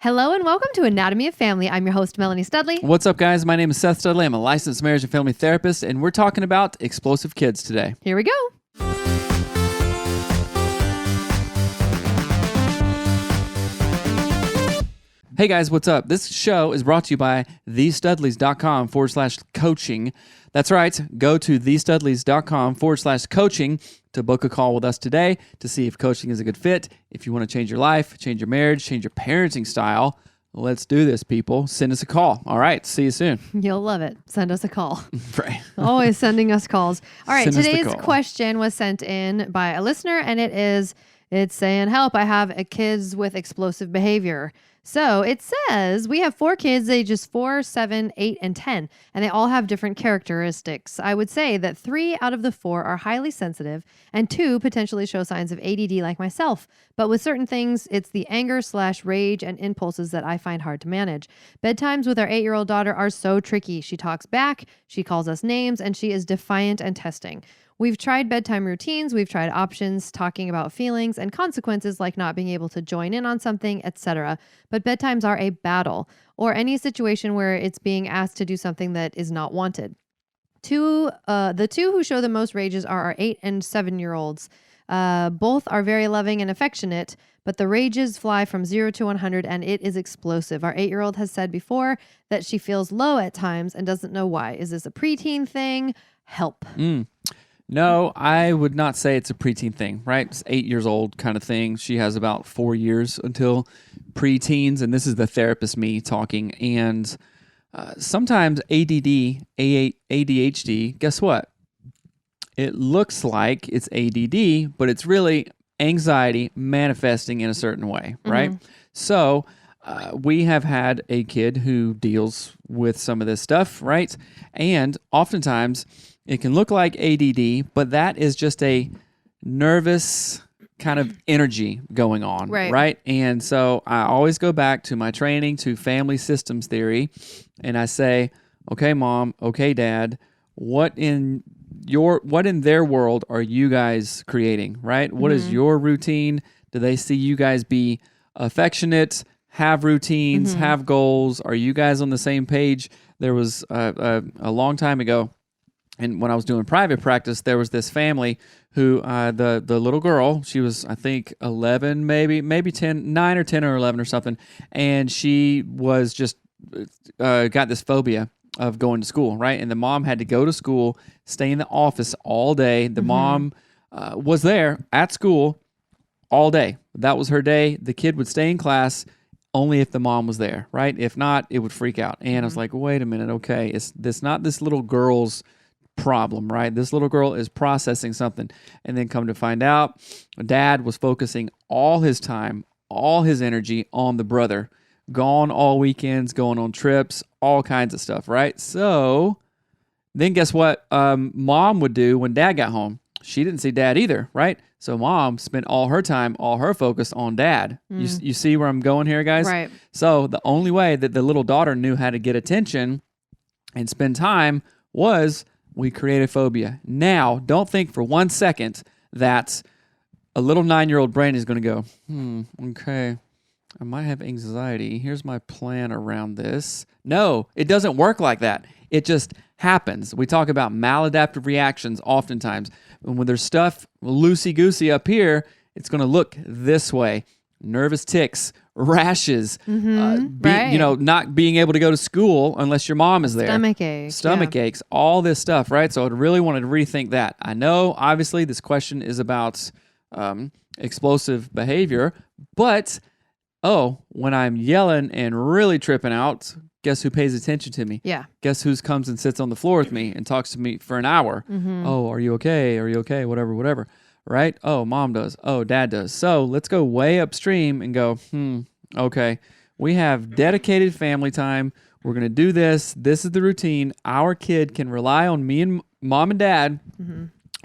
Hello and welcome to Anatomy of Family. I'm your host, Melanie Studley. What's up, guys? My name is Seth Studley. I'm a licensed marriage and family therapist, and we're talking about explosive kids today. Here we go. Hey, guys, what's up? This show is brought to you by thestudleys.com/coaching. That's right. Go to thestudleys.com/coaching to book a call with us today to see if coaching is a good fit. If you want to change your life, change your marriage, change your parenting style, let's do this, people. Send us a call. All right. See you soon. You'll love it. Send us a call. Right. Always sending us calls. All right. Send us the Today's call. question was sent in by a listener, and it's saying, help, I have kids with explosive behavior. So it says we have 4 kids, ages 4, 7, 8, and 10, and they all have different characteristics. I would say that 3 out of the 4 are highly sensitive and 2 potentially show signs of ADD like myself. But with certain things, it's the anger/rage and impulses that I find hard to manage. Bedtimes with our 8-year-old daughter are so tricky. She talks back, she calls us names, and she is defiant and testing. We've tried bedtime routines, we've tried options, talking about feelings and consequences like not being able to join in on something, etc. But bedtimes are a battle, or any situation where it's being asked to do something that is not wanted. The 2 who show the most rages are our 8 and 7-year-olds. Both are very loving and affectionate, but the rages fly from 0 to 100 and it is explosive. Our 8-year-old has said before that she feels low at times and doesn't know why. Is this a preteen thing? Help. No, I would not say it's a preteen thing, right? It's 8 years old kind of thing. She has about 4 years until preteens, and this is the therapist me talking. And sometimes ADD, ADHD, guess what? It looks like it's ADD, but it's really anxiety manifesting in a certain way, right? So we have had a kid who deals with some of this stuff, right? And oftentimes it can look like ADD, but that is just a nervous kind of energy going on, right? And so I always go back to my training to family systems theory, and I say, okay, mom, okay, dad, what in their world are you guys creating, right? What is your routine? Do they see you guys be affectionate, have routines, have goals? Are you guys on the same page? There was a long time ago, and when I was doing private practice, there was this family who the little girl, she was, I think, 11, maybe 10, 9 or 10 or 11 or something, and she was just got this phobia of going to school, right? And the mom had to go to school, stay in the office all day. The mom was there at school all day. That was her day. The kid would stay in class only if the mom was there, right? If not, it would freak out. And I was like, wait a minute, okay, it's not this little girl's problem, right? This little girl is processing something. And then come to find out, dad was focusing all his time, all his energy on the brother, gone all weekends, going on trips, all kinds of stuff, right? So then guess what mom would do when dad got home? She didn't see dad either, right? So mom spent all her time, all her focus on dad. You see where I'm going here, guys? Right. So the only way that the little daughter knew how to get attention and spend time was we created phobia. Now, don't think for 1 second that a little 9-year-old brain is going to go, okay, I might have anxiety. Here's my plan around this. No, it doesn't work like that. It just happens. We talk about maladaptive reactions oftentimes. And when there's stuff loosey-goosey up here, it's going to look this way. Nervous tics, rashes, not being able to go to school unless your mom is there. Stomach aches, all this stuff, right? So I really wanted to rethink that. I know, obviously, this question is about explosive behavior, but, when I'm yelling and really tripping out, guess who pays attention to me? Yeah. Guess who comes and sits on the floor with me and talks to me for an hour? Oh, are you okay? Are you okay? Whatever. Right? Oh, mom does. Oh, dad does. So let's go way upstream and go, okay, we have dedicated family time. We're going to do this. This is the routine. Our kid can rely on me and mom and dad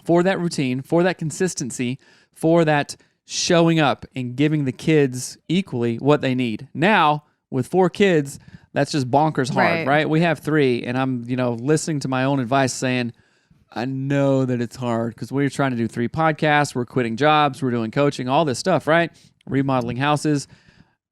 for that routine, for that consistency, for that showing up and giving the kids equally what they need. Now, with 4 kids, that's just bonkers hard, right? We have 3, and I'm, listening to my own advice saying, I know that it's hard because we're trying to do 3 podcasts, we're quitting jobs, we're doing coaching, all this stuff, right? Remodeling houses.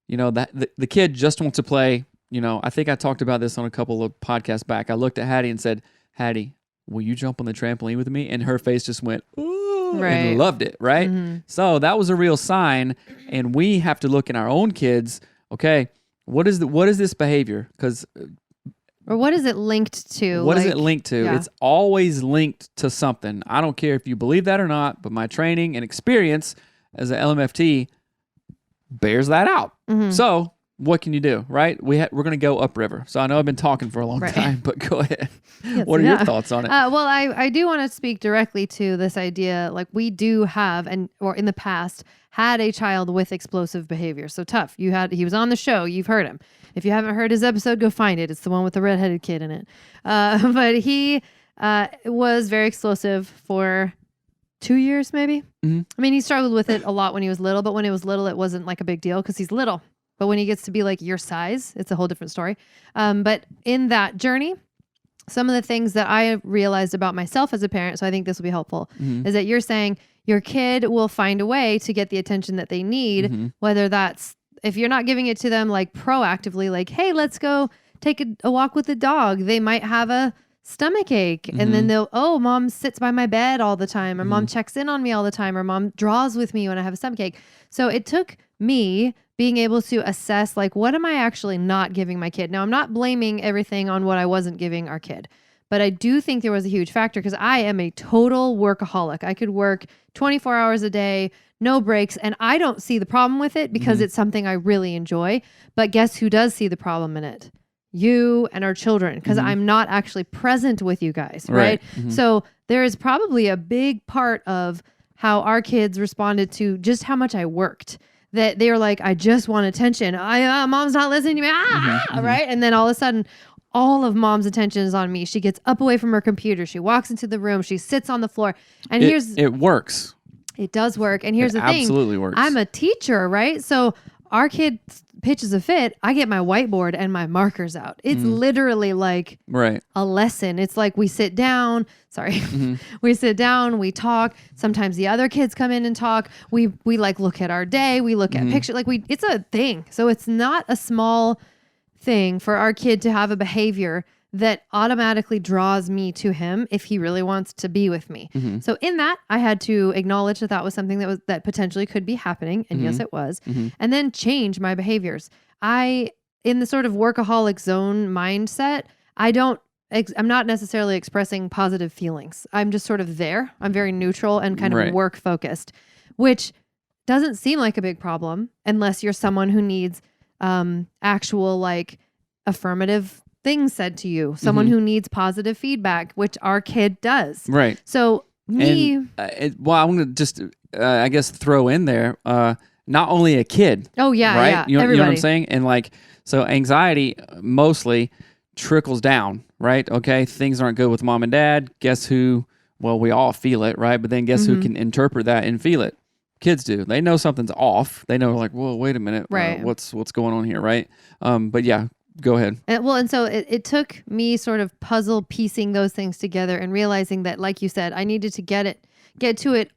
that the kid just wants to play. I think I talked about this on a couple of podcasts back. I looked at Hattie and said, Hattie, will you jump on the trampoline with me? And her face just went, ooh, and loved it, right? So that was a real sign. And we have to look in our own kids. Okay, what is this behavior? Or what is it linked to? What is it linked to? Yeah. It's always linked to something. I don't care if you believe that or not, but my training and experience as an LMFT bears that out. So what can you do, right? We're going to go upriver. So I know I've been talking for a long time, but go ahead. What are your thoughts on it? Well, I do want to speak directly to this idea. Like we do have, or in the past, had a child with explosive behavior. So Tough, he was on the show. You've heard him. If you haven't heard his episode, go find it. It's the one with the redheaded kid in it. But he was very explosive for 2 years, maybe. I mean, he struggled with it a lot when he was little, but when he was little, it wasn't like a big deal because he's little. But when he gets to be like your size, it's a whole different story. But in that journey, some of the things that I realized about myself as a parent, so I think this will be helpful, is that you're saying your kid will find a way to get the attention that they need, whether that's, if you're not giving it to them like proactively, like, hey, let's go take a walk with the dog. They might have a stomach ache and then mom sits by my bed all the time, or mom checks in on me all the time, or mom draws with me when I have a stomach ache. So it took me being able to assess, like, what am I actually not giving my kid? Now, I'm not blaming everything on what I wasn't giving our kid, but I do think there was a huge factor because I am a total workaholic. I could work 24 hours a day, no breaks, and I don't see the problem with it because it's something I really enjoy. But guess who does see the problem in it? You and our children, because I'm not actually present with you guys, right? So there is probably a big part of how our kids responded to just how much I worked. That they were like, I just want attention. Mom's not listening to me, right? And then all of a sudden, all of mom's attention is on me. She gets up away from her computer. She walks into the room. She sits on the floor. And it works. It does work. And here's the thing. Absolutely works. I'm a teacher, right? So our kid pitches a fit. I get my whiteboard and my markers out. It's literally like a lesson. It's like we sit down. We sit down, we talk. Sometimes the other kids come in and talk. We like look at our day. We look at pictures. It's a thing. So it's not a small thing for our kid to have a behavior that automatically draws me to him if he really wants to be with me. So in that, I had to acknowledge that was something that potentially could be happening. And yes, it was. And then change my behaviors. In the sort of workaholic zone mindset, I'm not necessarily expressing positive feelings. I'm just sort of there. I'm very neutral and kind of work focused, which doesn't seem like a big problem unless you're someone who needs actual like affirmative things said to you, someone who needs positive feedback, which our kid does. Right. So I'm going to just, I guess, throw in there, not only a kid. Oh, yeah. Right. Yeah. You know what I'm saying? And so anxiety mostly trickles down, right? Okay. Things aren't good with mom and dad. Guess who? Well, we all feel it, right? But then guess who can interpret that and feel it? Kids do. They know something's off. They know like, whoa, wait a minute. Right. What's going on here, right? But yeah. Go ahead. And so it took me sort of puzzle piecing those things together and realizing that, like you said, I needed to get to it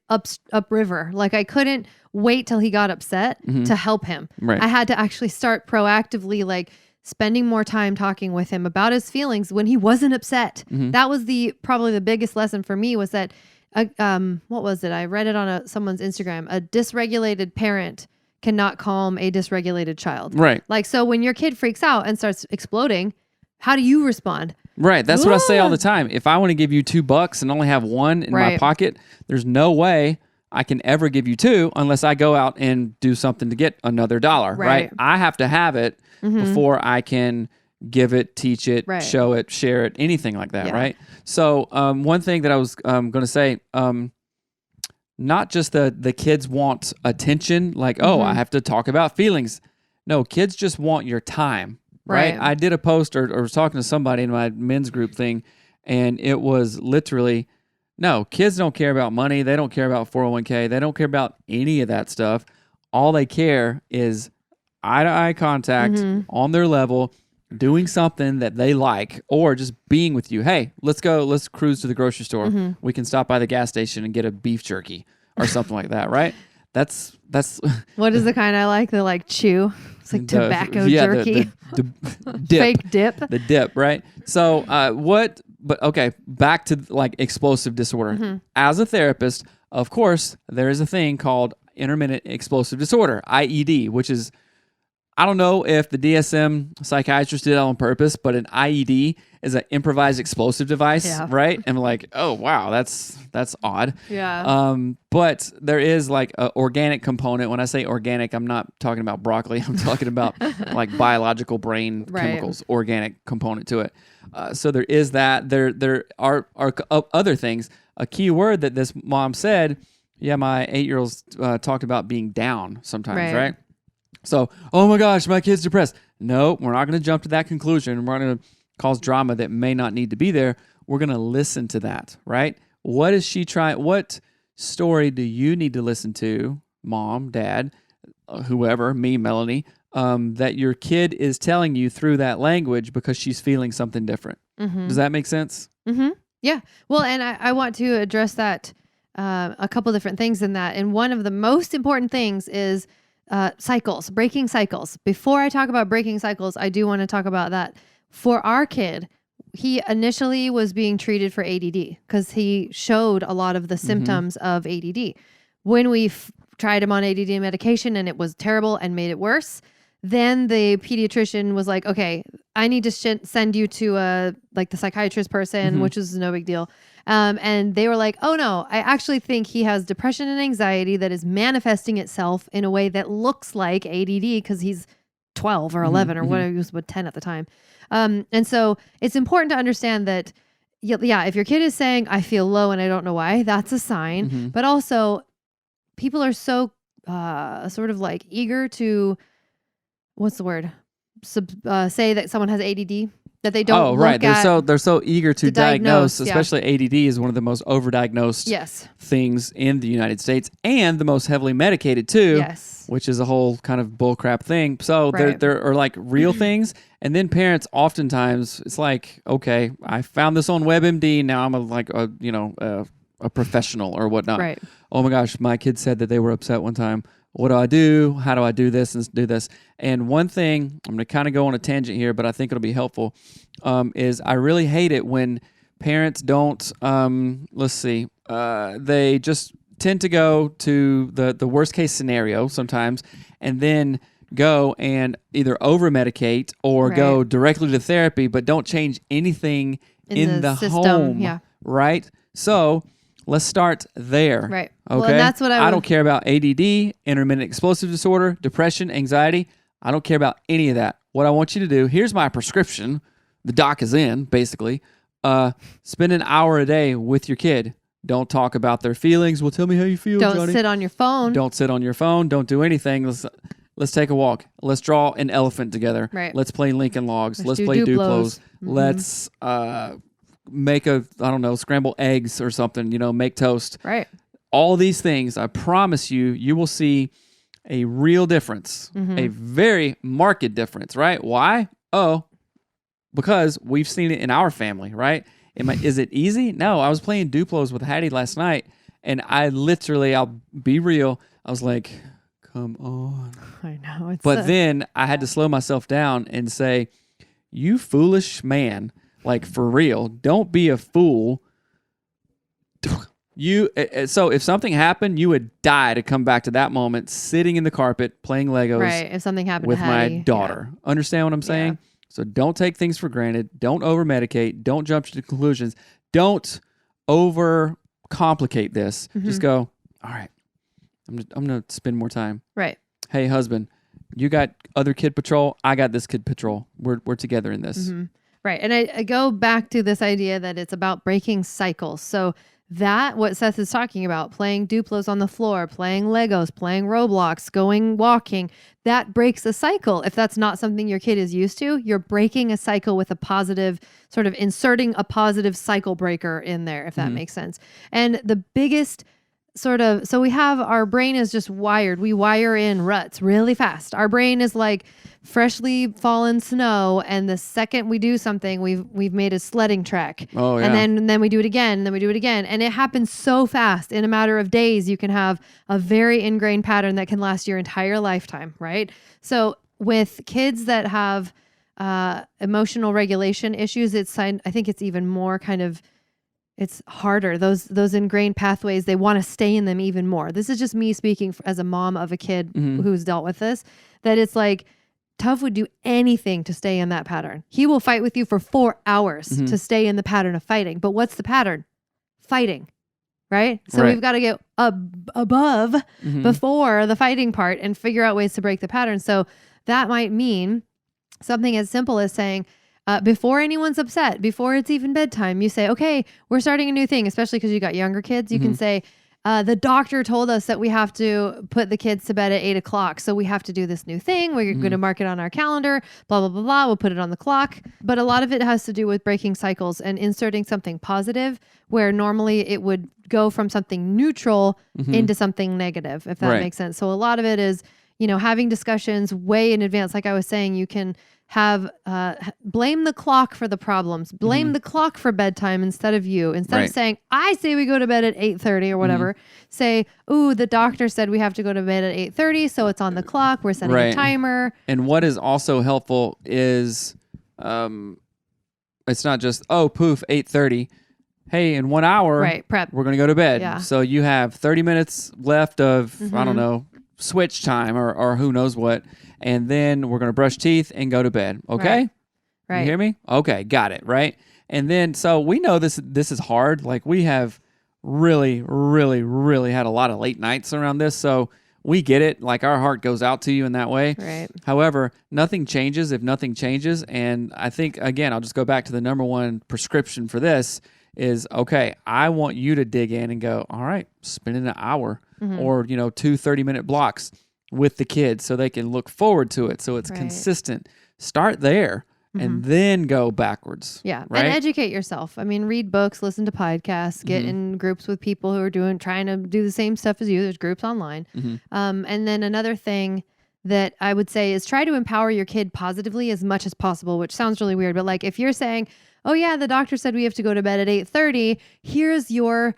upriver. Like I couldn't wait till he got upset to help him. Right. I had to actually start proactively, like spending more time talking with him about his feelings when he wasn't upset. That was probably the biggest lesson for me was that, what was it? I read it on someone's Instagram. A dysregulated parent cannot calm a dysregulated child. Right. Like, so when your kid freaks out and starts exploding, how do you respond? Right. That's what I say all the time. If I want to give you $2 and only have one in my pocket, there's no way I can ever give you two unless I go out and do something to get another $1. Right. I have to have it before I can give it, teach it, show it, share it, anything like that. Yeah. Right. So one thing that I was going to say, not just the kids want attention, like, I have to talk about feelings. No, kids just want your time, right? I did a post or was talking to somebody in my men's group thing, and it was literally, no, kids don't care about money. They don't care about 401k. They don't care about any of that stuff. All they care is eye-to-eye contact on their level, doing something that they like, or just being with you. Hey, let's cruise to the grocery store. We can stop by the gas station and get a beef jerky or something like that, right? That's What is the kind I like? The like chew. It's like tobacco jerky. The dip. Fake dip. The dip, right? So but okay, back to like explosive disorder. As a therapist, of course, there is a thing called intermittent explosive disorder, IED, which is, I don't know if the DSM psychiatrist did it on purpose, but an IED is an improvised explosive device, right? And like, oh wow, that's odd. Yeah. But there is like an organic component. When I say organic, I'm not talking about broccoli. I'm talking about like biological brain chemicals, organic component to it. So there is that. There are other things. A key word that this mom said, yeah, my 8-year-old's talked about being down sometimes, right? So, oh my gosh, my kid's depressed. No, we're not going to jump to that conclusion. We're going to cause drama that may not need to be there. We're going to listen to that, right? What is she trying? What story do you need to listen to, mom, dad, whoever, me, Melanie, that your kid is telling you through that language because she's feeling something different? Does that make sense? Yeah. Well, and I want to address that a couple different things in that. And one of the most important things is cycles, breaking cycles. Before I talk about breaking cycles, I do want to talk about that. For our kid, he initially was being treated for ADD because he showed a lot of the symptoms of ADD. When we tried him on ADD medication and it was terrible and made it worse, then the pediatrician was like, okay, I need to send you to the psychiatrist person, which is no big deal. And they were like, oh no, I actually think he has depression and anxiety that is manifesting itself in a way that looks like ADD because he's 12 or 11 or whatever, he was 10 at the time. And so it's important to understand that, yeah, if your kid is saying, I feel low and I don't know why, that's a sign. But also people are so sort of like eager to, what's the word? Say that someone has ADD, that they don't look at. They're so eager to diagnose, especially ADD is one of the most overdiagnosed things in the United States and the most heavily medicated too, which is a whole kind of bullcrap thing. So there are like real things, and then parents oftentimes it's like, okay, I found this on WebMD, now I'm a professional or whatnot. Right. Oh my gosh, my kid said that they were upset one time. What do I do? How do I do this and do this? And one thing, I'm going to kind of go on a tangent here, but I think it'll be helpful, is I really hate it when parents don't, they just tend to go to the worst case scenario sometimes and then go and either over-medicate or go directly to therapy, but don't change anything in the system, home, right? So let's start there. Right. Okay. Well, and that's what I don't care about ADD, intermittent explosive disorder, depression, anxiety. I don't care about any of that. What I want you to do, here's my prescription. The doc is in, basically. Spend an hour a day with your kid. Don't talk about their feelings. Well, tell me how you feel, Johnny. Don't sit on your phone. Don't sit on your phone. Don't do anything. Let's take a walk. Let's draw an elephant together. Right. Let's play Lincoln Logs. Let's play Duplos. Let's make scramble eggs or something, make toast. Right. All these things, I promise you will see a real difference, a very marked difference, right? Why? Oh, because we've seen it in our family, right? Is it easy? No, I was playing Duplos with Hattie last night, and I'll be real, I was like, come on. I know. But then I had to slow myself down and say, you foolish man, like for real, don't be a fool. So if something happened, you would die to come back to that moment, sitting in the carpet playing Legos. Right. If something happened with to my Hattie, daughter. Understand what I'm saying? Yeah. So don't take things for granted. Don't over medicate. Don't jump to conclusions. Don't over complicate this. Just go, all right, I'm gonna spend more time. Right. Hey, husband, you got other kid patrol. I got this kid patrol. We're together in this. Right. And I go back to this idea that it's about breaking cycles. So that, what Seth is talking about, playing Duplos on the floor, playing Legos, playing Roblox, going walking, that breaks a cycle. If that's not something your kid is used to, you're breaking a cycle with a positive, sort of inserting a positive cycle breaker in there, if that makes sense. And the biggest so we have, our brain is just wired. We wire in ruts really fast. Our brain is like freshly fallen snow, and the second we do something, we've made a sledding track. Oh, yeah. And then we do it again, and then we do it again. And it happens so fast. In a matter of days, you can have a very ingrained pattern that can last your entire lifetime, right? So with kids that have emotional regulation issues, I think it's even more kind of, it's harder. Those ingrained pathways, they want to stay in them even more. This is just me speaking as a mom of a kid who's dealt with this, that it's like, Tov would do anything to stay in that pattern. He will fight with you for 4 hours to stay in the pattern of fighting. But what's the pattern? Fighting, right? So we've got to get above before the fighting part and figure out ways to break the pattern. So that might mean something as simple as saying, before anyone's upset, before it's even bedtime, you say, okay, we're starting a new thing, especially because you got younger kids. You can say, the doctor told us that we have to put the kids to bed at 8 o'clock. So we have to do this new thing. We're going to mark it on our calendar, blah, blah, blah, blah. We'll put it on the clock. But a lot of it has to do with breaking cycles and inserting something positive where normally it would go from something neutral into something negative, if that makes sense. So a lot of it is, having discussions way in advance. Like I was saying, you can have blame the clock for the problems, blame the clock for bedtime instead of you. Instead of saying, I say we go to bed at 8:30 or whatever, say, ooh, the doctor said we have to go to bed at 8:30, so it's on the clock. We're setting a timer. And what is also helpful is it's not just, oh, poof, 8:30. Hey, in 1 hour, prep. We're going to go to bed. Yeah. So you have 30 minutes left of, I don't know, switch time or who knows what. And then we're going to brush teeth and go to bed. Okay? Right. You hear me? Okay, got it, right? And then, so we know this is hard. Like, we have really, really, really had a lot of late nights around this. So we get it. Like, our heart goes out to you in that way. Right. However, nothing changes if nothing changes. And I think, again, I'll just go back to the number one prescription for this is, okay, I want you to dig in and go, all right, spend an hour or, 2 30-minute blocks with the kids so they can look forward to it. So it's consistent. Start there and then go backwards. Yeah. Right? And educate yourself. I mean, read books, listen to podcasts, get in groups with people who are trying to do the same stuff as you. There's groups online. And then another thing that I would say is try to empower your kid positively as much as possible, which sounds really weird. But like if you're saying, oh yeah, the doctor said we have to go to bed at 8:30. Here's your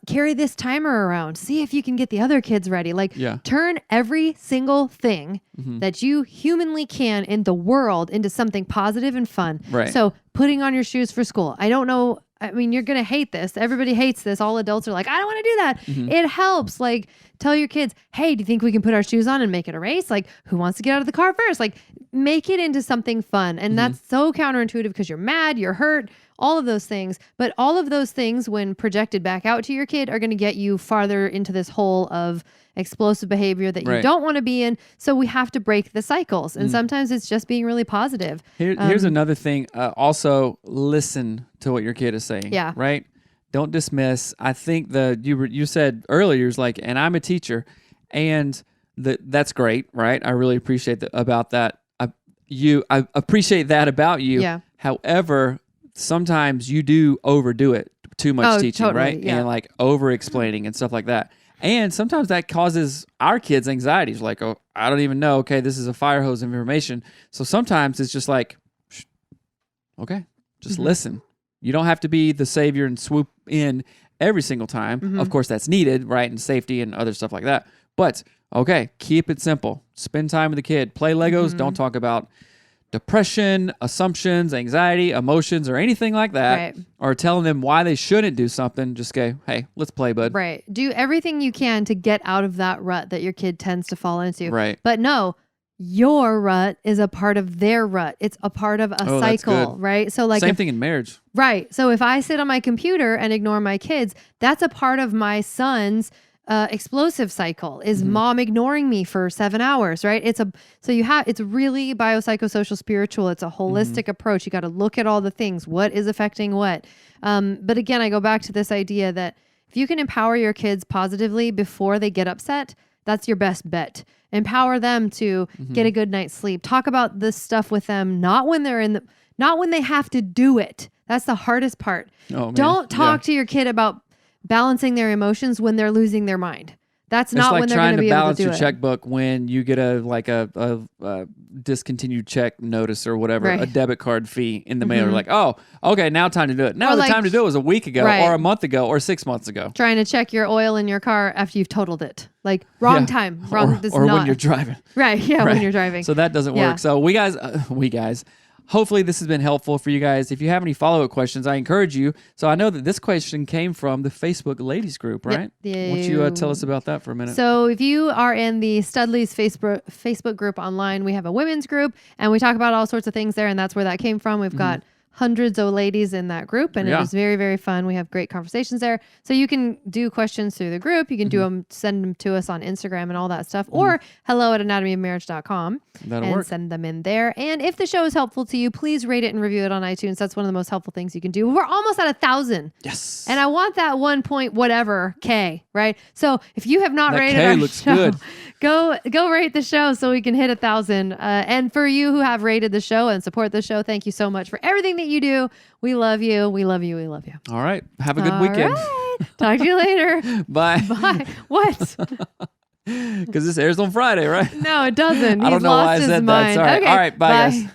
carry this timer around. See if you can get the other kids ready. Like turn every single thing that you humanly can in the world into something positive and fun. Right. So putting on your shoes for school. I don't know. I mean, you're going to hate this. Everybody hates this. All adults are like, I don't want to do that. It helps. Like, tell your kids, hey, do you think we can put our shoes on and make it a race? Like, who wants to get out of the car first? Like, make it into something fun. And that's so counterintuitive because you're mad, you're hurt, all of those things. But all of those things, when projected back out to your kid, are going to get you farther into this hole of explosive behavior that you don't want to be in. So we have to break the cycles. And sometimes it's just being really positive. Here's another thing. Also, listen to what your kid is saying. Yeah. Right? Don't dismiss. I think you said earlier, is like, and I'm a teacher, and that's great, right? I really appreciate about that. I appreciate that about you. Yeah. However, sometimes you do overdo it too much teaching, totally, right? Yeah. And like over explaining and stuff like that. And sometimes that causes our kids anxieties. Like, oh, I don't even know. Okay, this is a fire hose of information. So sometimes it's just like, okay, just listen. You don't have to be the savior and swoop in every single time. Of course, that's needed, right? And safety and other stuff like that. But, okay, keep it simple. Spend time with the kid. Play Legos. Don't talk about depression, assumptions, anxiety, emotions, or anything like that. Right. Or telling them why they shouldn't do something. Just go, hey, let's play, bud. Right. Do everything you can to get out of that rut that your kid tends to fall into. Right. But no, your rut is a part of their rut. It's a part of a cycle, right? So like same thing in marriage. Right. So if I sit on my computer and ignore my kids, that's a part of my son's explosive cycle is mom ignoring me for 7 hours, right? It's really biopsychosocial spiritual. It's a holistic approach. You got to look at all the things. What is affecting what? But again, I go back to this idea that if you can empower your kids positively before they get upset, that's your best bet. Empower them to get a good night's sleep. Talk about this stuff with them, not when they have to do it. That's the hardest part. Oh, man. Don't talk to your kid about balancing their emotions when they're losing their mind. That's It's not like when they're going trying to to be able balance to do your it. checkbook when you get a discontinued check notice or whatever, Right. a debit card fee in the mail. You're like, oh, okay, now time to do it. No, Or the like- time to do it was a week ago Right. or a month ago or 6 months ago. Trying to check your oil in your car after you've totaled it. Like wrong Yeah. time. Wrong. Or when you're driving. Right. Yeah. Right. When you're driving. So that doesn't Yeah. work. So we guys, hopefully this has been helpful for you guys. If you have any follow-up questions, I encourage you. So I know that this question came from the Facebook ladies group, right? Yep. Why don't you tell us about that for a minute? So if you are in the Studley's Facebook group online, we have a women's group and we talk about all sorts of things there. And that's where that came from. We've got hundreds of ladies in that group and it is very, very fun. We have great conversations there. So you can do questions through the group. You can do them, send them to us on Instagram and all that stuff, or hello@anatomyofmarriage.com That'll and work. send them in there. And if the show is helpful to you, please rate it and review it on iTunes. That's one of the most helpful things you can do. We're almost at 1,000. Yes. And I want that 1 point whatever K, right? So if you have not That rated K our looks show, good. go rate the show so we can hit 1,000. And for you who have rated the show and support the show, thank you so much for everything that you do. We love you. We love you. We love you. All right. Have a good All weekend. right. Talk to you later. Bye. Bye. What? Because this airs on Friday, right? No, it doesn't. I don't He's know why I lost his said that. mind. Sorry. Okay. All right. Bye, guys.